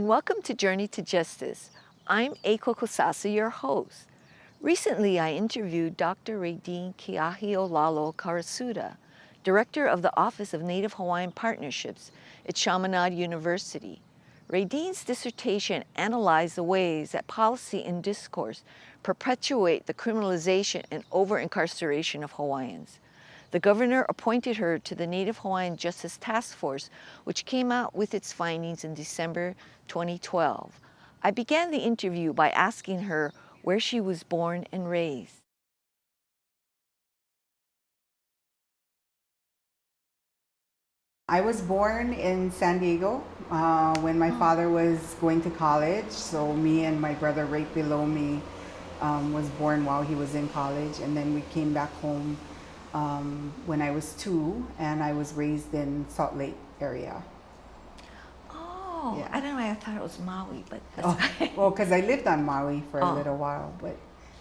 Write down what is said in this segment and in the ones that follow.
and welcome to Journey to Justice. I'm Eiko Kosasa, your host. Recently, I interviewed Dr. RaeDeen Keahiolalo-Karasuda, Director of the Office of Native Hawaiian Partnerships at Chaminade University. RaeDeen's dissertation analyzed the ways that policy and discourse perpetuate the criminalization and over-incarceration of Hawaiians. The governor appointed her to the Native Hawaiian Justice Task Force, which came out with its findings in December 2012. I began the interview by asking her where she was born and raised. I was born in San Diego when my father was going to college. So me and my brother right below me was born while he was in college. And then we came back home when I was 2, and I was raised in Salt Lake area. Oh, Yeah. I don't know, I thought it was Maui, but that's Well, because I lived on Maui for a Oh. little while, but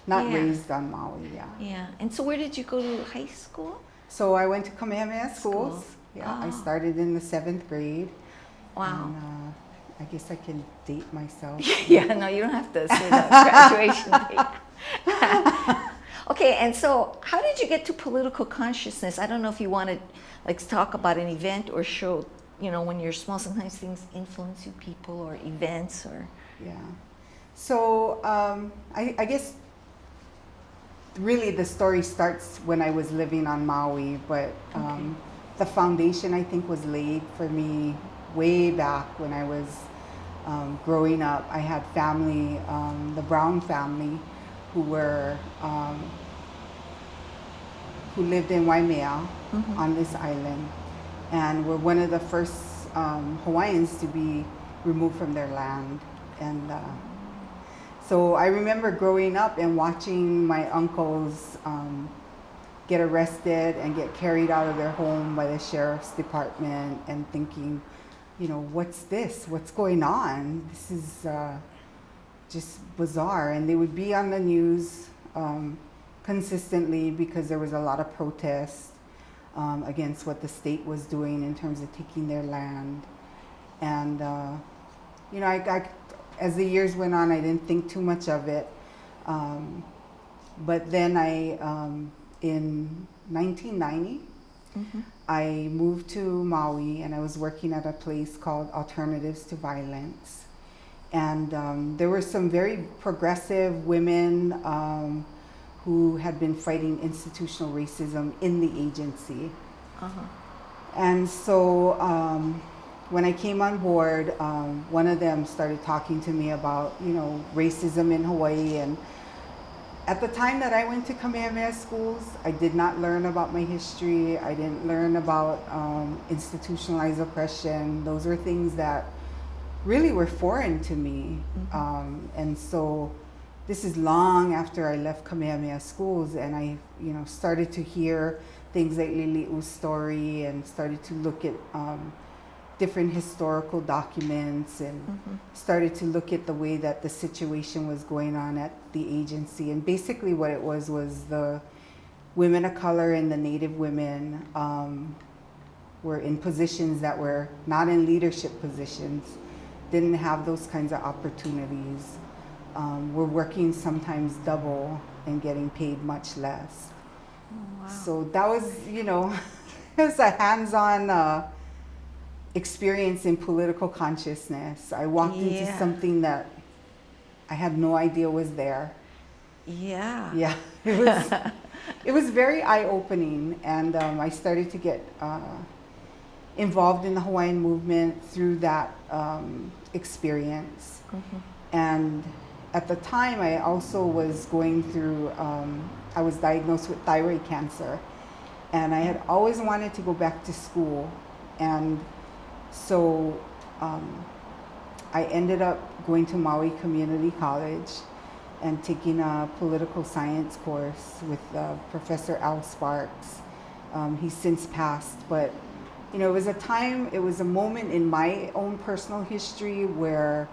not Yeah. raised on Maui, yeah. Yeah, and so where did you go to high school? So I went to Kamehameha schools. Schools. Yeah, I Oh. started in the 7th grade. Wow. And, I guess I can date myself. Yeah, no, you don't have to say that graduation date. Okay, and so how did you get to political consciousness? I don't know if you want to talk about an event or show, when you're small, sometimes things influence you, people or events or. Yeah. So I guess really the story starts when I was living on Maui, but the foundation I think was laid for me way back when I was growing up. I had family, the Brown family, who lived in Waimea on this island, and were one of the first Hawaiians to be removed from their land. And so I remember growing up and watching my uncles get arrested and get carried out of their home by the sheriff's department, and thinking, what's this? What's going on? This is just bizarre. And they would be on the news consistently because there was a lot of protest against what the state was doing in terms of taking their land. And I as the years went on, I didn't think too much of it. But then in 1990, I moved to Maui, and I was working at a place called Alternatives to Violence. And there were some very progressive women who had been fighting institutional racism in the agency. And so when I came on board, one of them started talking to me about, racism in Hawaii. And at the time that I went to Kamehameha schools, I did not learn about my history. I didn't learn about institutionalized oppression. Those were things that really were foreign to me. And so this is long after I left Kamehameha schools, and I, started to hear things like Lili'u's story, and started to look at different historical documents, and started to look at the way that the situation was going on at the agency. And basically what it was the women of color and the Native women were in positions that were not in leadership positions, didn't have those kinds of opportunities, were working sometimes double and getting paid much less. Oh, wow. So that was, it was a hands-on experience in political consciousness. I walked into something that I had no idea was there. Yeah. Yeah, it was very eye-opening, and I started to get involved in the Hawaiian movement through that experience. And at the time, I also was going through, I was diagnosed with thyroid cancer, and I had always wanted to go back to school. And so I ended up going to Maui Community College and taking a political science course with Professor Al Sparks. He's since passed, but it was a moment in my own personal history where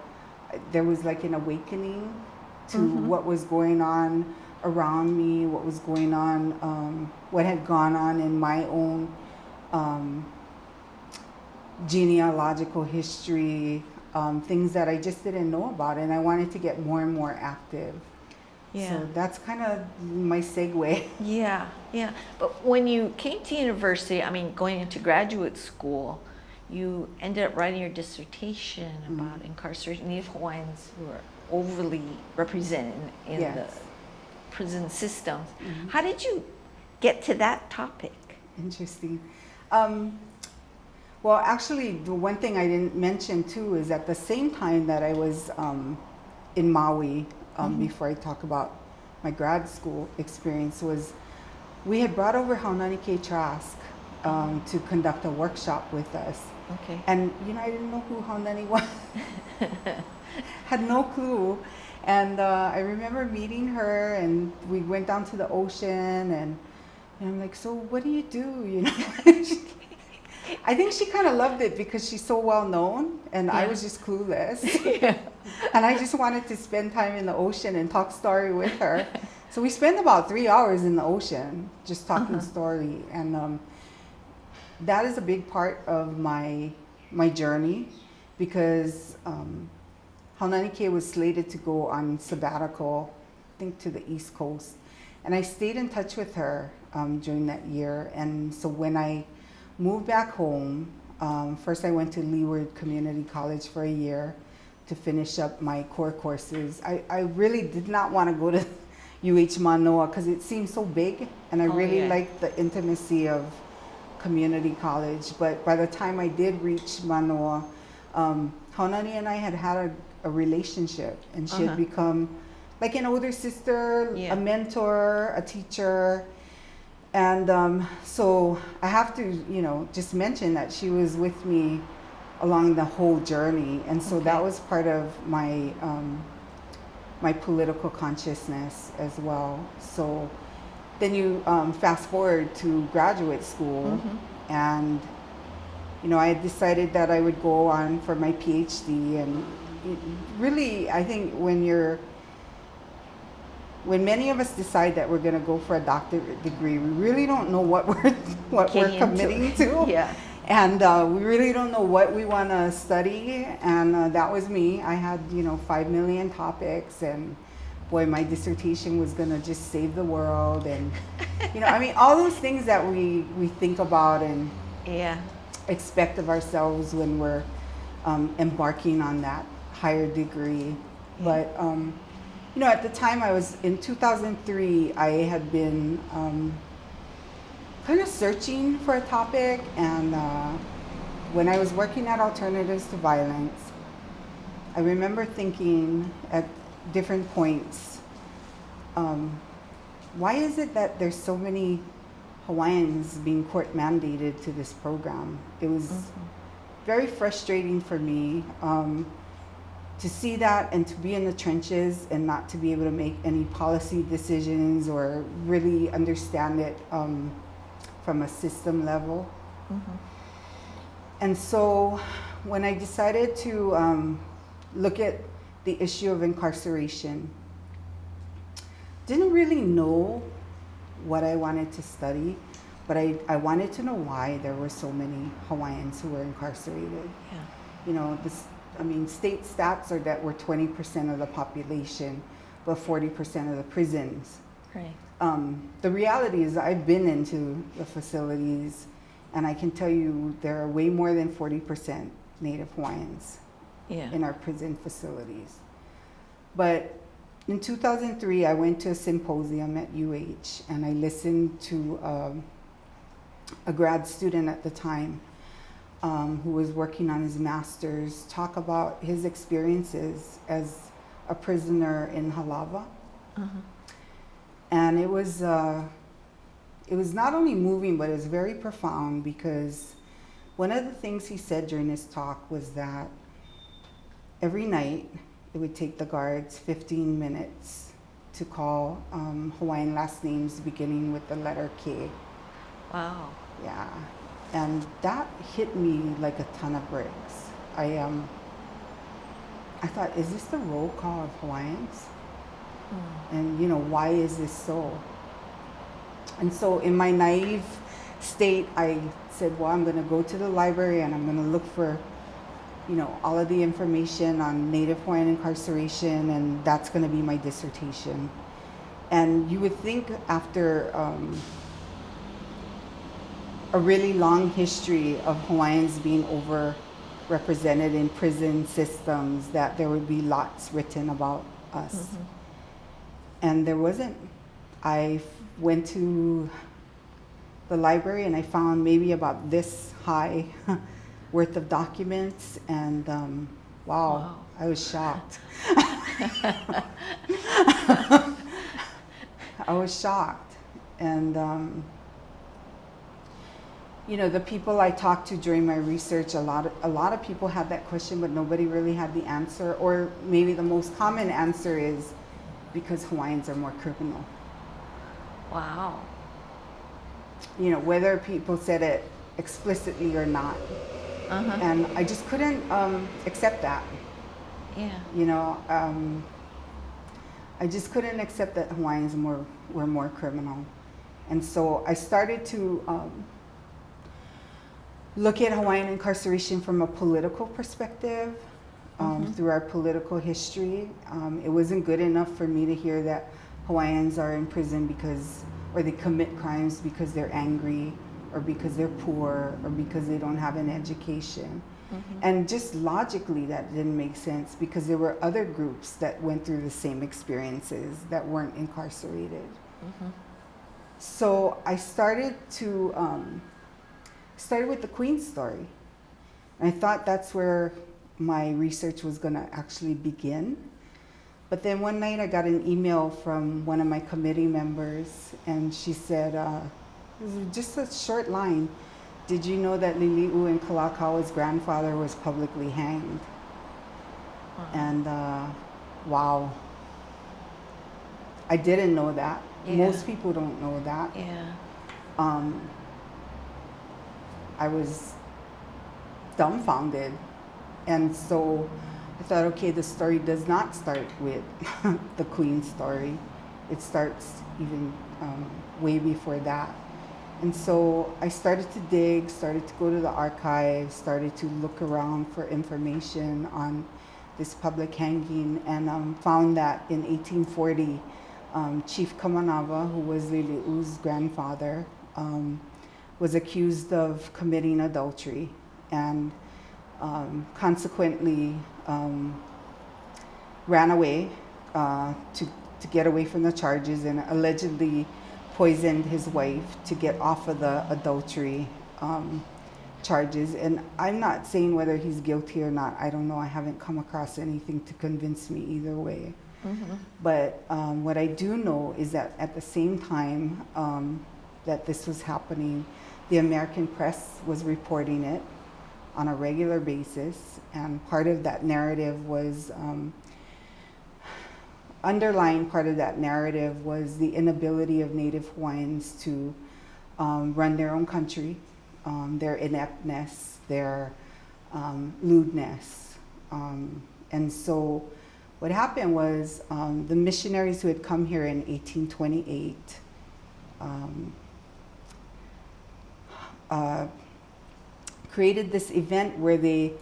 there was like an awakening to what was going on around me, what was going on, what had gone on in my own genealogical history, things that I just didn't know about, and I wanted to get more and more active. Yeah. So that's kind of my segue. Yeah, yeah. But when you came to university, I mean, going into graduate school, you ended up writing your dissertation about incarceration, Native Hawaiians who are overly represented in Yes. the prison systems. How did you get to that topic? Interesting. Well, actually, the one thing I didn't mention too is at the same time that I was in Maui, before I talk about my grad school experience, was we had brought over Haunani K. Trask to conduct a workshop with us. Okay. And, you know, I didn't know who Haunani was. Had no clue. And I remember meeting her, and we went down to the ocean, and I'm like, so what do you do? You know, I think she kind of loved it because she's so well known, and I was just clueless. And I just wanted to spend time in the ocean and talk story with her. So we spent about 3 hours in the ocean just talking story, and that is a big part of my journey, because Haunani K was slated to go on sabbatical, I think to the East Coast, and I stayed in touch with her during that year. And so when I moved back home, first I went to Leeward Community College for a year to finish up my core courses. I really did not want to go to UH Manoa because it seemed so big, and I really liked the intimacy of community college. But by the time I did reach Manoa, Haunani and I had a relationship, and she had become like an older sister, a mentor, a teacher. And so I have to, you know, just mention that she was with me along the whole journey. And so that was part of my my political consciousness as well. So then you fast forward to graduate school, and you know, I had decided that I would go on for my PhD. And really, I think when many of us decide that we're going to go for a doctorate degree, we really don't know what we're committing to. Yeah. And we really don't know what we want to study. And that was me. I had, you know, 5 million topics, and boy, my dissertation was going to just save the world. And, you know, I mean, all those things that we think about and expect of ourselves when we're embarking on that higher degree. But, you know, at the time in 2003, I had been kind of searching for a topic. And when I was working at Alternatives to Violence, I remember thinking at different points, why is it that there's so many Hawaiians being court mandated to this program? It was very frustrating for me to see that, and to be in the trenches and not to be able to make any policy decisions or really understand it from a system level. And so when I decided to look at the issue of incarceration, didn't really know what I wanted to study, but I wanted to know why there were so many Hawaiians who were incarcerated. You know, state stats are that we're 20% of the population, but 40% of the prisons. Right. The reality is I've been into the facilities, and I can tell you there are way more than 40% Native Hawaiians in our prison facilities. But in 2003, I went to a symposium at UH, and I listened to a grad student at the time who was working on his master's talk about his experiences as a prisoner in Halava. And it was not only moving, but it was very profound, because one of the things he said during his talk was that every night it would take the guards 15 minutes to call Hawaiian last names beginning with the letter K. Wow. Yeah. And that hit me like a ton of bricks. I thought, is this the roll call of Hawaiians? And, you know, why is this so? And so in my naive state, I said, well, I'm going to go to the library and I'm going to look for all of the information on Native Hawaiian incarceration, and that's going to be my dissertation. And you would think after a really long history of Hawaiians being overrepresented in prison systems that there would be lots written about us. Mm-hmm. And there wasn't. I went to the library and I found maybe about this high worth of documents, and wow, I was shocked. I was shocked. And the people I talked to during my research, a lot of people had that question, but nobody really had the answer. Or maybe the most common answer is because Hawaiians are more criminal. Wow. Whether people said it explicitly or not. Uh-huh. And I just couldn't accept that. Yeah. I just couldn't accept that Hawaiians were more criminal. And so I started to look at Hawaiian incarceration from a political perspective, mm-hmm. through our political history. It wasn't good enough for me to hear that Hawaiians are in prison or they commit crimes because they're angry, or because they're poor, or because they don't have an education. Mm-hmm. And just logically that didn't make sense, because there were other groups that went through the same experiences that weren't incarcerated. Mm-hmm. So I started with the Queen story. And I thought that's where my research was going to actually begin. But then one night I got an email from one of my committee members, and she said, just a short line, "Did you know that Lili'u and Kalakaua grandfather was publicly hanged?" Uh-huh. And wow, I didn't know that. Yeah. Most people don't know that. Yeah. I was dumbfounded. And so I thought, okay, the story does not start with the Queen story. It starts even way before that. And so I started to dig, started to go to the archives, started to look around for information on this public hanging, and found that in 1840, Chief Kamanawa, who was Lili'u's grandfather, was accused of committing adultery, and consequently ran away to get away from the charges, and allegedly poisoned his wife to get off of the adultery charges. And I'm not saying whether he's guilty or not. I don't know. I haven't come across anything to convince me either way. Mm-hmm. But what I do know is that at the same time that this was happening, the American press was reporting it on a regular basis, and part of that narrative was underlying part of that narrative was the inability of Native Hawaiians to run their own country, their ineptness, their lewdness. And so what happened was the missionaries who had come here in 1828 created this event where they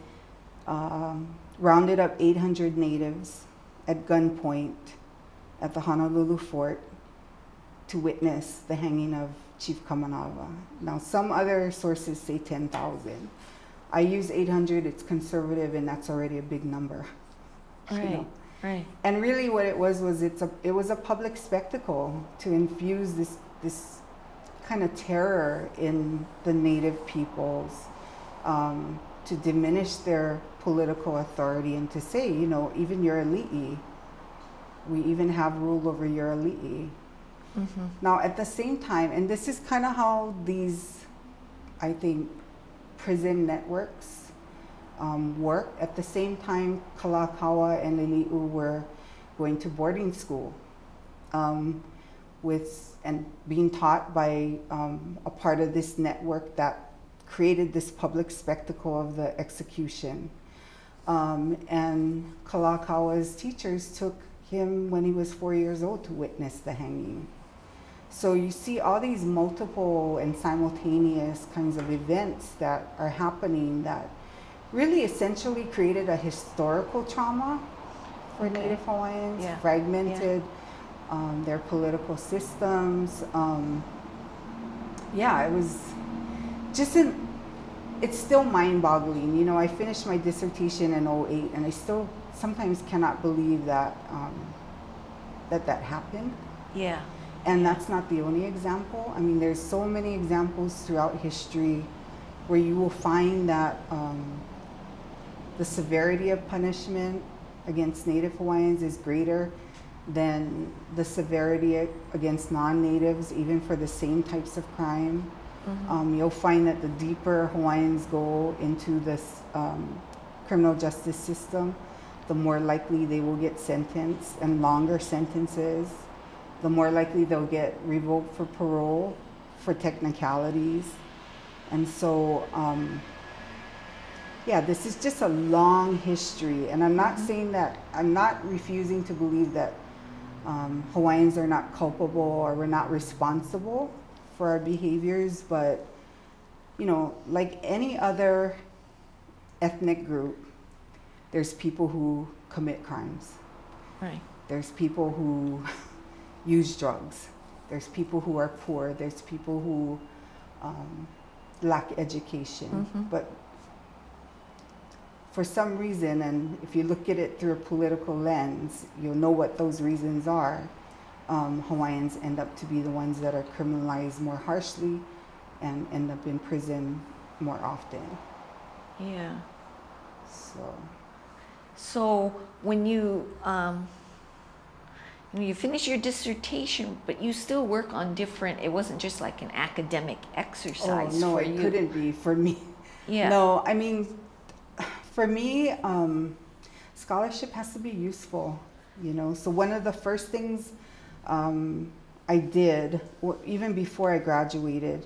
rounded up 800 natives at gunpoint at the Honolulu fort to witness the hanging of Chief Kamanawa. Now, some other sources say 10,000. I use 800, it's conservative, and that's already a big number. Right, right. And really what it was it was a public spectacle to infuse this kind of terror in the native peoples, to diminish their political authority, and to say, even your ali'i, we even have rule over your ali'i. Mm-hmm. Now, at the same time, and this is kind of how these, I think, prison networks work. At the same time, Kalakaua and Lili'u were going to boarding school and being taught by a part of this network that created this public spectacle of the execution. And Kalakaua's teachers took him when he was 4 years old to witness the hanging. So you see all these multiple and simultaneous kinds of events that are happening that really essentially created a historical trauma for Native Hawaiians, fragmented their political systems. It was just it's still mind-boggling. You know, I finished my dissertation in '08, and I still sometimes cannot believe that that happened. Yeah. And that's not the only example. I mean, there's so many examples throughout history where you will find that the severity of punishment against Native Hawaiians is greater than the severity against non-natives, even for the same types of crime. You'll find that the deeper Hawaiians go into this criminal justice system, the more likely they will get sentenced, and longer sentences, the more likely they'll get revoked for parole for technicalities. And so, this is just a long history. And I'm not saying that, I'm not refusing to believe that Hawaiians are not culpable or we're not responsible for our behaviors, but, you know, like any other ethnic group, there's people who commit crimes. Right. There's people who use drugs. There's people who are poor. There's people who lack education. But for some reason, and if you look at it through a political lens, you'll know what those reasons are. Hawaiians end up to be the ones that are criminalized more harshly and end up in prison more often. Yeah. So when you finish your dissertation, but you still work on different, it wasn't just like an academic exercise no, for it you. couldn't be for me. Yeah. No, I mean, for me, scholarship has to be useful, you know. So one of the first things I did, even before I graduated,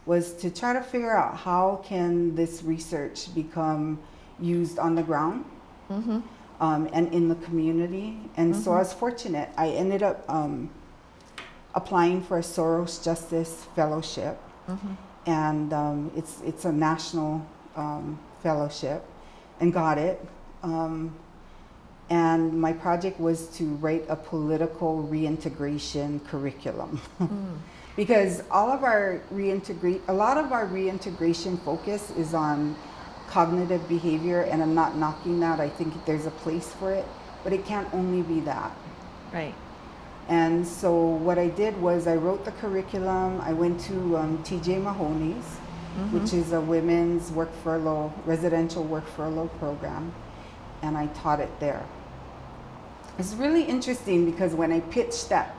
was to try to figure out how can this research become used on the ground and in the community. And so I was fortunate. I ended up applying for a Soros Justice Fellowship, and it's a national fellowship, and got it. And my project was to write a political reintegration curriculum. Because a lot of our reintegration focus is on cognitive behavior, and I'm not knocking that. I think there's a place for it, but it can't only be that. Right. And so what I did was I wrote the curriculum. I went to TJ Mahoney's, which is a women's residential work furlough program, and I taught it there. It's really interesting because when I pitched that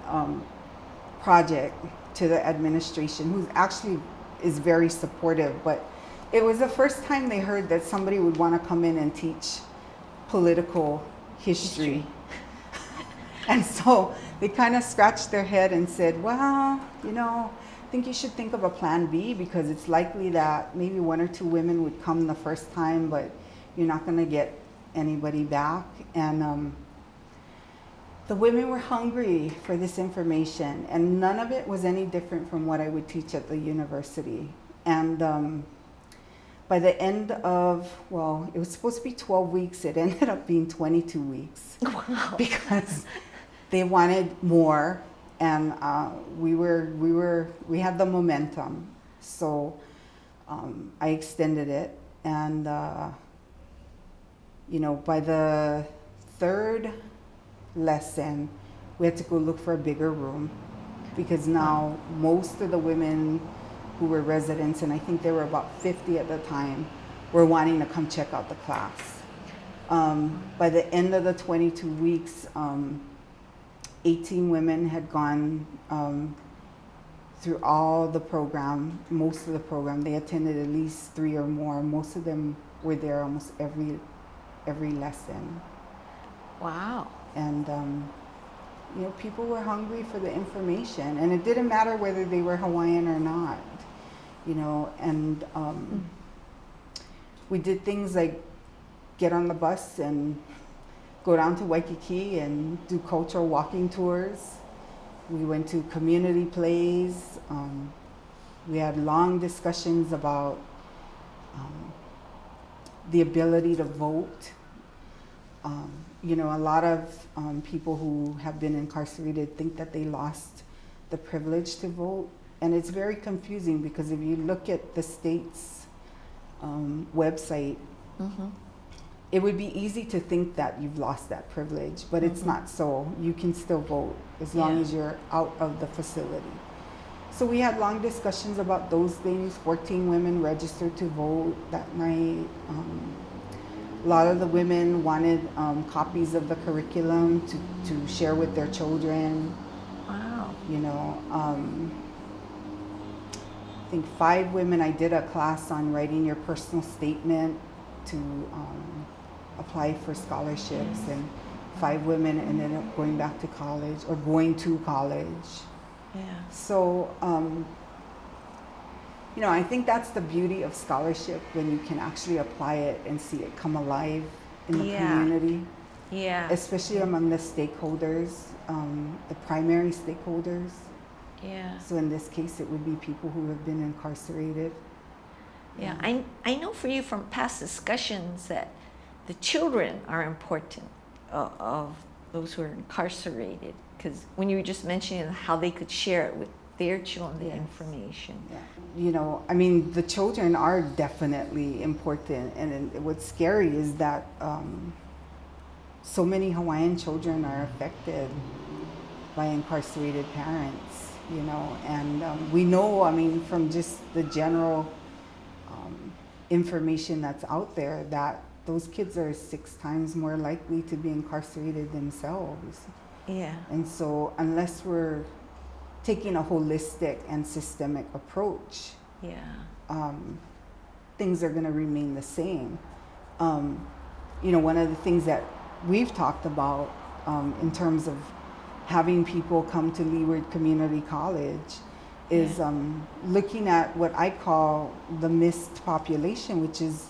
project to the administration, who actually is very supportive, but it was the first time they heard that somebody would want to come in and teach political history. And so they kind of scratched their head and said, well, you know, I think you should think of a plan B, because it's likely that maybe one or two women would come the first time, but you're not going to get anybody back. And the women were hungry for this information, and none of it was any different from what I would teach at the university. And by the end of, well, it was supposed to be 12 weeks, it ended up being 22 weeks. Wow. Because they wanted more, and we had the momentum. So I extended it, and you know, by the third lesson, we had to go look for a bigger room, because now most of the women who were residents, and I think there were about 50 at the time, were wanting to come check out the class. By the end of the 22 weeks, 18 women had gone through all the program, most of the program. They attended at least 3 or more. Most of them were there almost every lesson. Wow. And you know, people were hungry for the information, and it didn't matter whether they were Hawaiian or not, you know. And we did things like get on the bus and go down to Waikiki and do cultural walking tours. We went to community plays. We had long discussions about the ability to vote. You know, a lot of people who have been incarcerated think that they lost the privilege to vote. And it's very confusing because if you look at the state's website, it would be easy to think that you've lost that privilege, but it's not so. You can still vote as long as you're out of the facility. So we had long discussions about those things. 14 women registered to vote that night. A lot of the women wanted copies of the curriculum to share with their children. Wow. You know, I think 5 women, I did a class on writing your personal statement to apply for scholarships, and 5 women ended up going back to college or going to college. Yeah. So, you know, I think that's the beauty of scholarship, when you can actually apply it and see it come alive in the community. Yeah. Especially among the stakeholders, the primary stakeholders. Yeah. So in this case, it would be people who have been incarcerated. Yeah. I know for you from past discussions that the children are important of those who are incarcerated, because when you were just mentioning how they could share it with their children, the information. Yeah. You know, I mean, the children are definitely important, and what's scary is that so many Hawaiian children are affected by incarcerated parents, you know, and we know, I mean, from just the general information that's out there, that those kids are 6 times more likely to be incarcerated themselves. Yeah. And so unless we're taking a holistic and systemic approach, things are going to remain the same. You know, one of the things that we've talked about in terms of having people come to Leeward Community College is looking at what I call the missed population, which is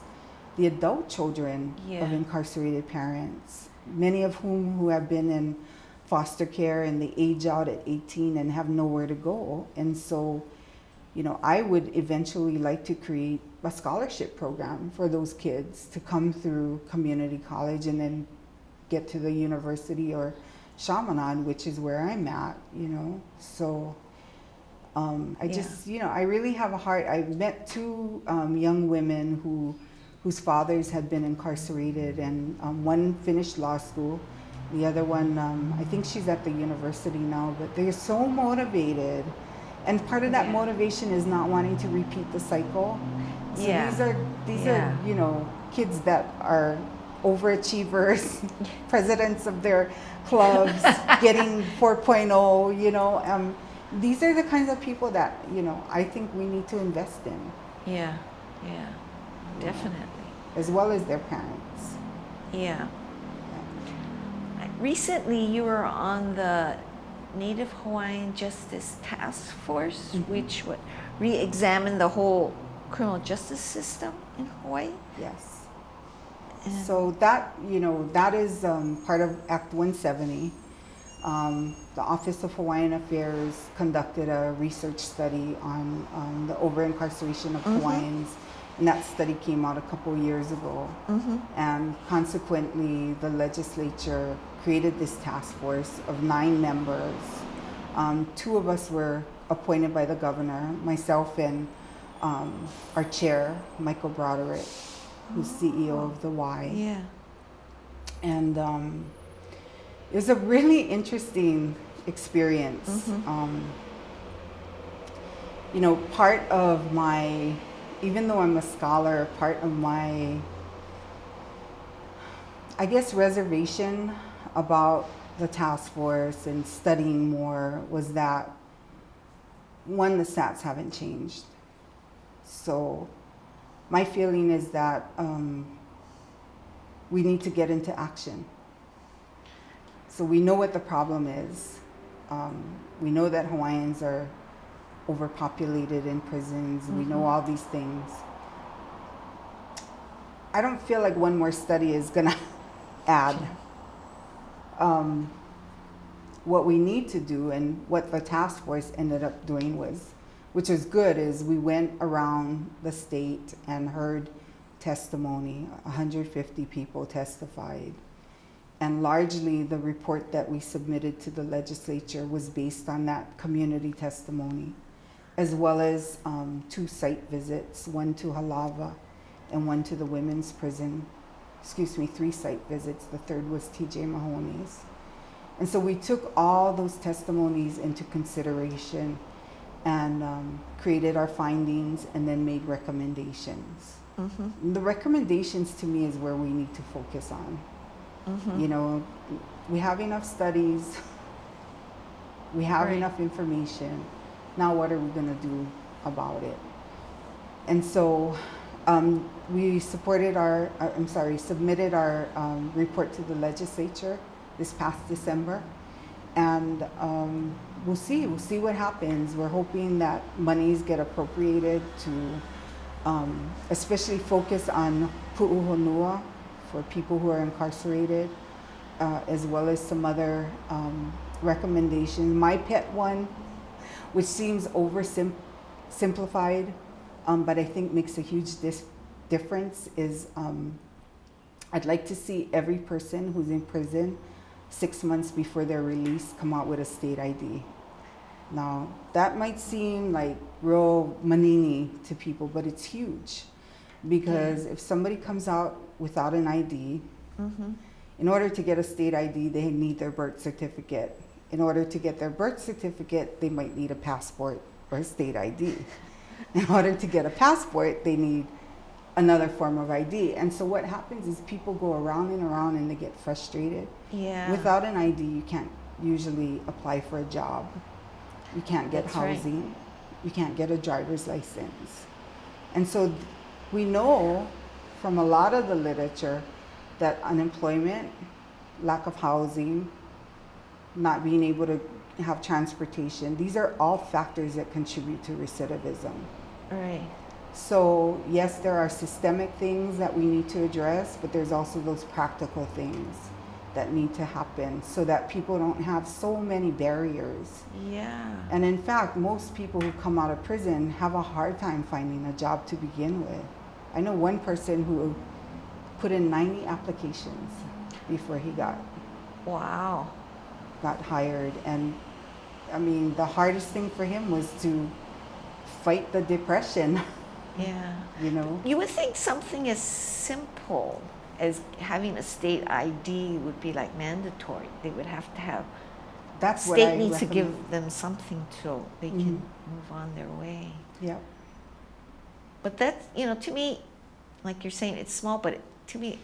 the adult children of incarcerated parents, many of who have been in foster care and they age out at 18 and have nowhere to go. And so, you know, I would eventually like to create a scholarship program for those kids to come through community college and then get to the university or Chaminade, which is where I'm at, you know. So I just, you know, I really have a heart. I met 2 young women whose fathers had been incarcerated, and one finished law school. The other one, I think she's at the university now, but they're so motivated. And part of that motivation is not wanting to repeat the cycle. So these are, you know, kids that are overachievers, presidents of their clubs, getting 4.0, you know. These are the kinds of people that, you know, I think we need to invest in. Yeah, definitely. As well as their parents. Yeah. Recently, you were on the Native Hawaiian Justice Task Force, which would re-examine the whole criminal justice system in Hawaii. Yes. And so that, you know, that is part of Act 170. The Office of Hawaiian Affairs conducted a research study on the over-incarceration of Hawaiians. And that study came out a couple years ago. And consequently, the legislature created this task force of 9 members. 2 of us were appointed by the governor, myself and our chair, Michael Broderick, who's CEO of the Y. Yeah. And it was a really interesting experience. You know, part of my, even though I'm a scholar, part of my, I guess, reservation about the task force and studying more was that, one, the stats haven't changed. So my feeling is that we need to get into action. So we know what the problem is. We know that Hawaiians are overpopulated in prisons. We know all these things. I don't feel like one more study is gonna add. What we need to do, and what the task force ended up doing was, which was good, is we went around the state and heard testimony. 150 people testified. And largely the report that we submitted to the legislature was based on that community testimony, as well as 2 site visits, one to Halava and one to the women's prison. 3 site visits. The third was TJ Mahoney's. And so we took all those testimonies into consideration and created our findings and then made recommendations. Mm-hmm. The recommendations to me is where we need to focus on. Mm-hmm. You know, we have enough studies, we have enough information. Now what are we going to do about it? And so we submitted our report to the legislature this past December, and we'll see what happens. We're hoping that monies get appropriated to especially focus on pu'uhonua for people who are incarcerated, as well as some other recommendations. My pet one, which seems oversimplified, but I think makes a huge difference, is I'd like to see every person who's in prison 6 months before their release come out with a state ID. Now, that might seem like real manini to people, but it's huge. Because if somebody comes out without an ID, mm-hmm. in order to get a state ID, they need their birth certificate. In order to get their birth certificate, they might need a passport or a state ID. In order to get a passport, they need another form of ID. And so what happens is people go around and they get frustrated. Yeah. Without an ID, you can't usually apply for a job. You can't get housing. Right. You can't get a driver's license. And so we know from a lot of the literature that unemployment, lack of housing, not being able to have transportation, these are all factors that contribute to recidivism. Right. So yes, there are systemic things that we need to address, but there's also those practical things that need to happen so that people don't have so many barriers. Yeah. And in fact, most people who come out of prison have a hard time finding a job to begin with. I know one person who put in 90 applications before he got hired. And I mean, the hardest thing for him was to fight the depression. Yeah. You know? You would think something as simple as having a state ID would be like mandatory. They would have to have. That's what state needs to give them something so they can move on their way. Yeah. But that's, to me, like you're saying, it's small, but to me,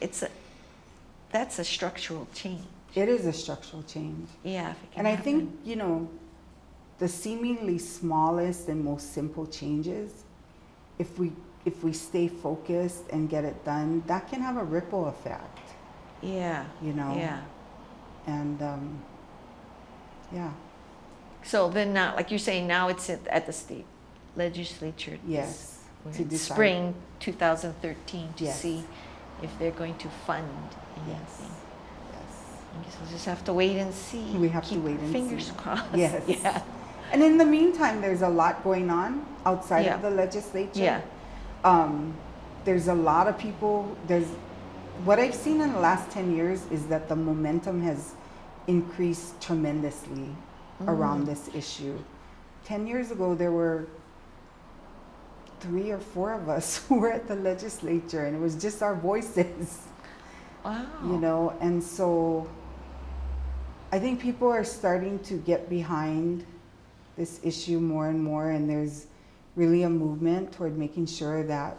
that's a structural change. It is a structural change. Yeah. If it can and I happen. think, the seemingly smallest and most simple changes, if we stay focused and get it done, that can have a ripple effect. Yeah. Yeah. And yeah. So then now, like you're saying, now it's at the state legislature. Yes. To decide. Spring 2013 to see if they're going to fund anything. Yes. I guess we'll just have to wait and see. We have to wait and see. Fingers crossed. Yes. Yeah. And in the meantime, there's a lot going on outside of the legislature. Yeah. There's a lot of people. What I've seen in the last 10 years is that the momentum has increased tremendously around this issue. 10 years ago, there were 3 or 4 of us who were at the legislature, and it was just our voices. Wow. And so I think people are starting to get behind this issue more and more, and there's really a movement toward making sure that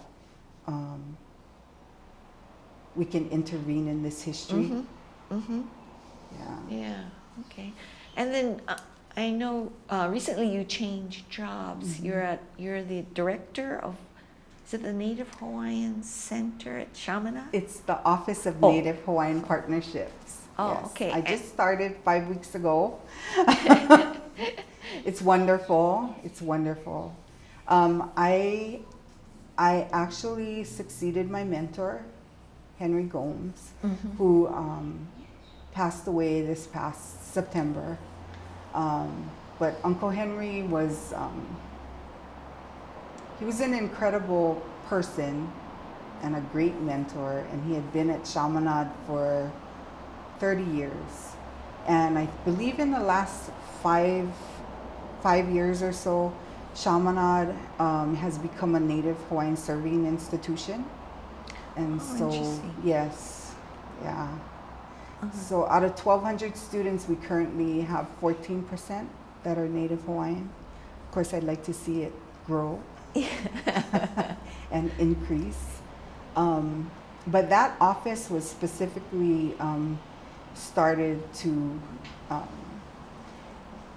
we can intervene in this history. Yeah. Okay. And then I know recently you changed jobs. You're the director of, is it the Native Hawaiian Center at Chaminade? It's the Office of Native Hawaiian Partnerships. Oh, yes. okay. I just started 5 weeks ago. It's wonderful. It's wonderful. I actually succeeded my mentor, Henry Gomes, who passed away this past September. But Uncle Henry was, he was an incredible person, and a great mentor, and he had been at Chaminade for 30 years. And I believe in the last five years or so, Chaminade has become a Native Hawaiian serving institution. And so, yes, yeah. So out of 1,200 students, we currently have 14% that are Native Hawaiian. Of course, I'd like to see it grow and increase. But that office was specifically started to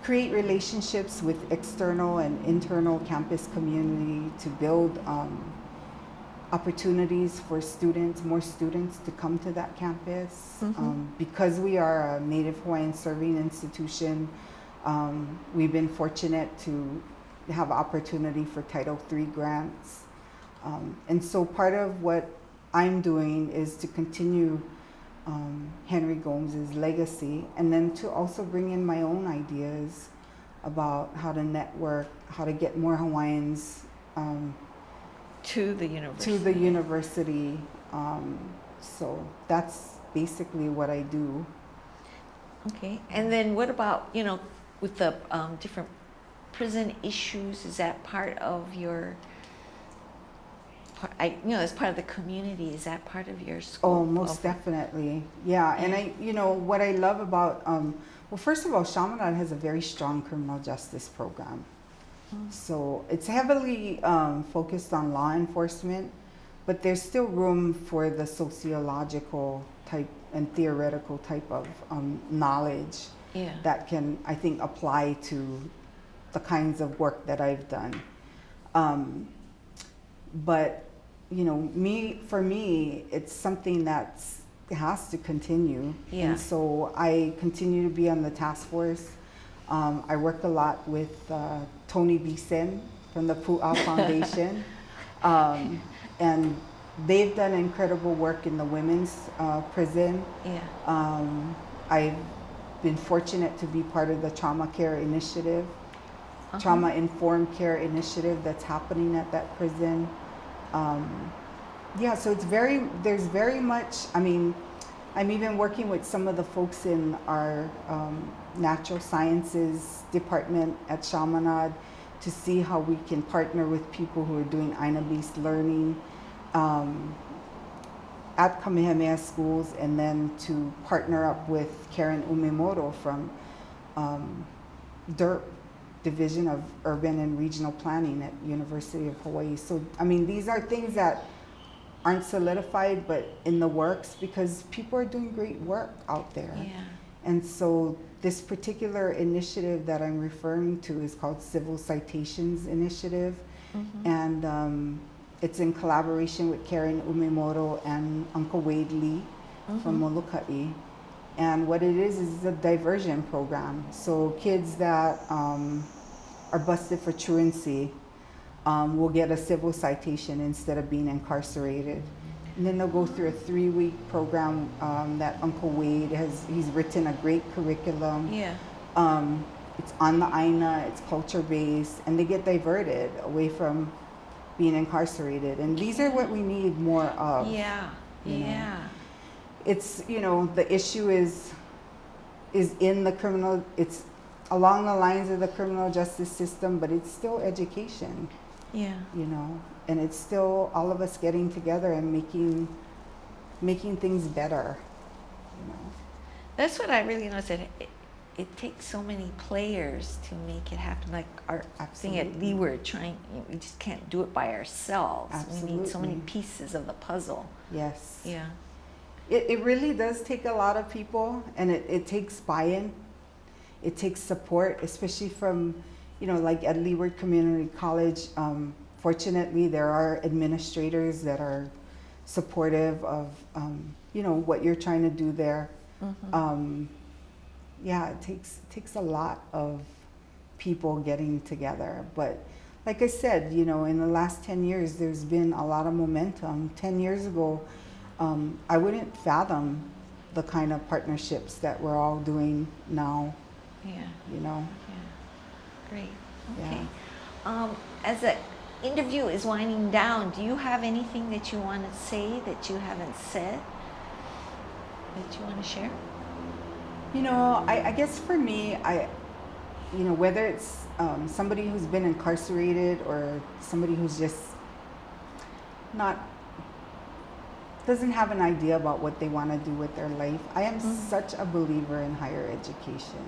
create relationships with external and internal campus community to build opportunities for students, more students to come to that campus. Because we are a Native Hawaiian serving institution, we've been fortunate to have opportunity for Title III grants. And so part of what I'm doing is to continue Henry Gomes's legacy, and then to also bring in my own ideas about how to network, how to get more Hawaiians to the university. To the university. So that's basically what I do. Okay, and then what about, with the different prison issues? Is that part of your, as part of the community, is that part of your school? Oh, most definitely. Yeah, and what I love about, well, first of all, Chaminade has a very strong criminal justice program. So it's heavily focused on law enforcement, but there's still room for the sociological type and theoretical type of knowledge that can, I think, apply to the kinds of work that I've done. But for me, it's something that has to continue. Yeah. And so I continue to be on the task force. I work a lot with Tony Bisen from the Pu'a Foundation. And they've done incredible work in the women's prison. Yeah. I've been fortunate to be part of the trauma care initiative, trauma-informed care initiative that's happening at that prison. Yeah, so there's very much, I'm even working with some of the folks in our natural sciences department at Chaminade to see how we can partner with people who are doing Aina-based learning at Kamehameha schools, and then to partner up with Karen Umemoro from DERP, Division of Urban and Regional Planning at University of Hawai'i. So, these are things that aren't solidified, but in the works, because people are doing great work out there. Yeah. And so this particular initiative that I'm referring to is called Civil Citations Initiative. And it's in collaboration with Karen Umemoro and Uncle Wade Lee from Molokai. And what it is a diversion program. So kids that are busted for truancy will get a civil citation instead of being incarcerated. And then they'll go through a 3-week program that Uncle Wade he's written a great curriculum. Yeah. It's on the Aina, it's culture-based, and they get diverted away from being incarcerated. And these are what we need more of. Yeah, yeah. It's, the issue is in the criminal, it's along the lines of the criminal justice system, but it's still education. Yeah. And it's still all of us getting together and making things better. That's what I really noticed. It takes so many players to make it happen. Like our thing at Leeward, we just can't do it by ourselves. Absolutely. We need so many pieces of the puzzle. Yes. Yeah. It really does take a lot of people, and it takes buy-in. It takes support, especially from, like at Leeward Community College. Fortunately, there are administrators that are supportive of, what you're trying to do there. Yeah, it takes a lot of people getting together. But like I said, in the last 10 years, there's been a lot of momentum. 10 years ago, I wouldn't fathom the kind of partnerships that we're all doing now. Yeah. Yeah. Great. Okay. Yeah. As a interview is winding down. Do you have anything that you want to say that you haven't said that you want to share? You know, I guess for me, whether it's somebody who's been incarcerated or somebody who's just doesn't have an idea about what they want to do with their life, I am such a believer in higher education.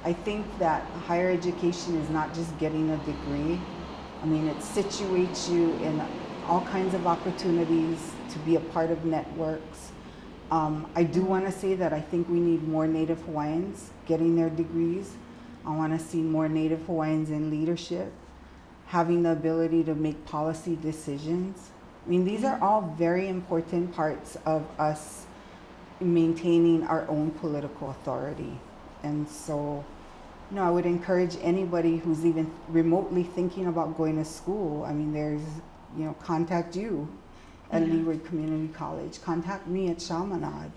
I think that higher education is not just getting a degree. I mean, it situates you in all kinds of opportunities to be a part of networks. I do want to say that I think we need more Native Hawaiians getting their degrees. I want to see more Native Hawaiians in leadership, having the ability to make policy decisions. I mean, these are all very important parts of us maintaining our own political authority. And so, I would encourage anybody who's even remotely thinking about going to school. I mean, contact you at Leeward Community College. Contact me at Chaminade.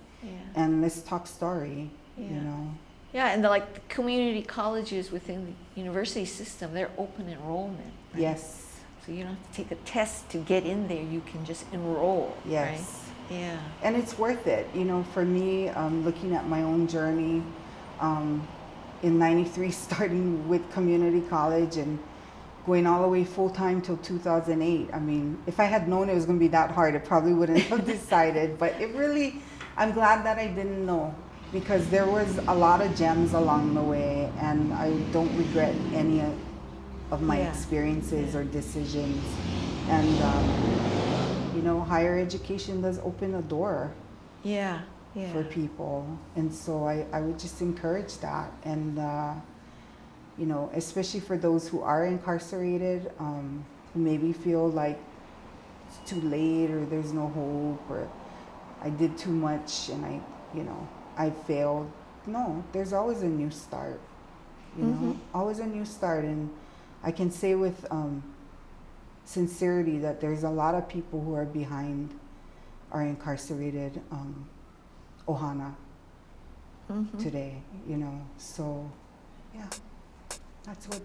And let's talk story, Yeah, and the community colleges within the university system, they're open enrollment. Right? Yes. So you don't have to take a test to get in there. You can just enroll. Yes. Right? Yeah. And it's worth it. For me, looking at my own journey, in '93, starting with community college and going all the way full-time till 2008. I mean, if I had known it was going to be that hard, I probably wouldn't have decided. But I'm glad that I didn't know, because there was a lot of gems along the way, and I don't regret any of my experiences or decisions. And, higher education does open a door for people. And so I would just encourage that. And, especially for those who are incarcerated, who maybe feel like it's too late or there's no hope or I did too much and I failed. No, there's always a new start, always a new start. And I can say with sincerity that there's a lot of people who are behind our incarcerated ohana today, so yeah, that's what,